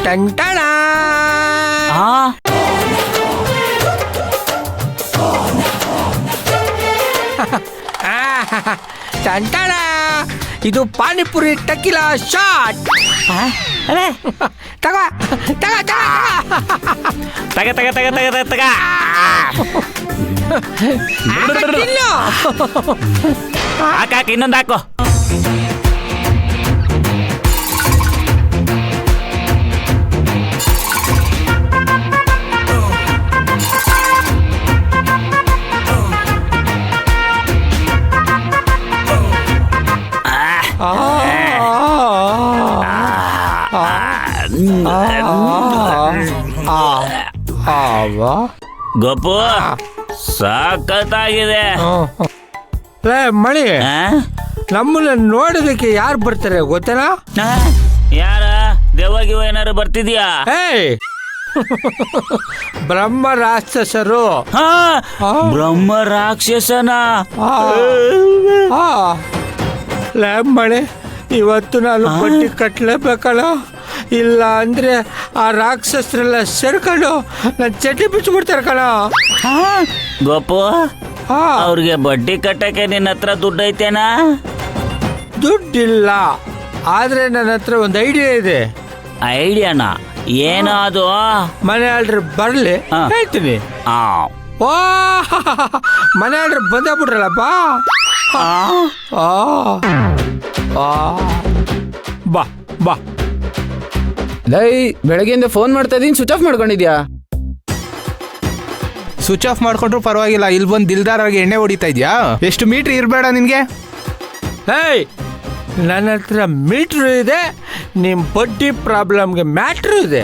ಟಂಟಣ ಟಂಟಣ ಇದು ಪಾನಿಪುರಿ ಟಕಿಲಾ ಶಾಟ್. ತಗ ತಗ ತಗ ತಗ ತಗ ತಗ ತಗ ತಗ ಹಾಕಾಕ ಇನ್ನೊಂದು ಹಾಕೋ. ಗೊಪ್ಪು ಸಖತ್ತಾಗಿದೆ. ಮಣಿ, ನಮ್ಮನ್ನ ನೋಡೋದಕ್ಕೆ ಯಾರು ಬರ್ತಾರೆ ಗೊತ್ತೇನಾ? ಯಾರ ದೇವಾಗಿವ ಏನಾರು ಬರ್ತಿದ್ಯಾ? ಬ್ರಹ್ಮ ರಾಕ್ಷಸರು. ಬ್ರಹ್ಮ ರಾಕ್ಷಸನ? ಮಣಿ, ಇವತ್ತು ನಾನು ಬಡ್ಡಿ ಕಟ್ಟಲೇಬೇಕಲ್ಲ, ಇಲ್ಲ ಅಂದ್ರೆ ಆ ರಾಕ್ಷಸರೆಲ್ಲ ಸೇರ್ಕೊಂಡು ನನ್ನ ಚಟ್ನಿ ಬಿಚ್ಚಿಬಿಡ್ತಾರೆ ಕಣ. ಗೋಪು, ಅವ್ರಿಗೆ ಬಡ್ಡಿ ಕಟ್ಟಕ್ಕೆ ನಿನ್ನ ಹತ್ರ ದುಡ್ಡು ಐತೇನಾ? ದುಡ್ಡಿಲ್ಲ, ಆದ್ರೆ ನನ್ನ ಹತ್ರ ಒಂದು ಐಡಿಯಾ ಇದೆ. ಐಡಿಯಾನಾ? ಏನೋ ಅದು? ಮನೆ ಆಳ್ರಿ ಬರ್ಲಿ ಹೇಳ್ತೀನಿ. ಓ, ಮನೆ ಆಳ್ರಿ ಬಂದೇ ಬಿಡ್ರಲ್ಲಪ್ಪ. ಬಾ ಬಾ. ಲೈ, ಬೆಳಗ್ಗೆಯಿಂದ ಫೋನ್ ಮಾಡ್ತಾ ಇದೀನಿ, ಸ್ವಿಚ್ ಆಫ್ ಮಾಡ್ಕೊಂಡಿದ್ಯಾ? ಸ್ವಿಚ್ ಆಫ್ ಮಾಡ್ಕೊಂಡ್ರು ಪರವಾಗಿಲ್ಲ, ಇಲ್ಲಿ ಬಂದು ದಿಲ್ದಾರಾಗಿ ಎಣ್ಣೆ ಹೊಡಿತಾ ಇದ್ಯಾ? ಎಷ್ಟು ಮೀಟ್ರ್ ಇರಬೇಡ ನಿನ್ಗೆ. ನನ್ನ ಹತ್ರ ಮೀಟ್ರು ಇದೆ, ನಿಮ್ ಬಡ್ಡಿ ಪ್ರಾಬ್ಲಮ್ಗೆ ಮ್ಯಾಟ್ರು ಇದೆ.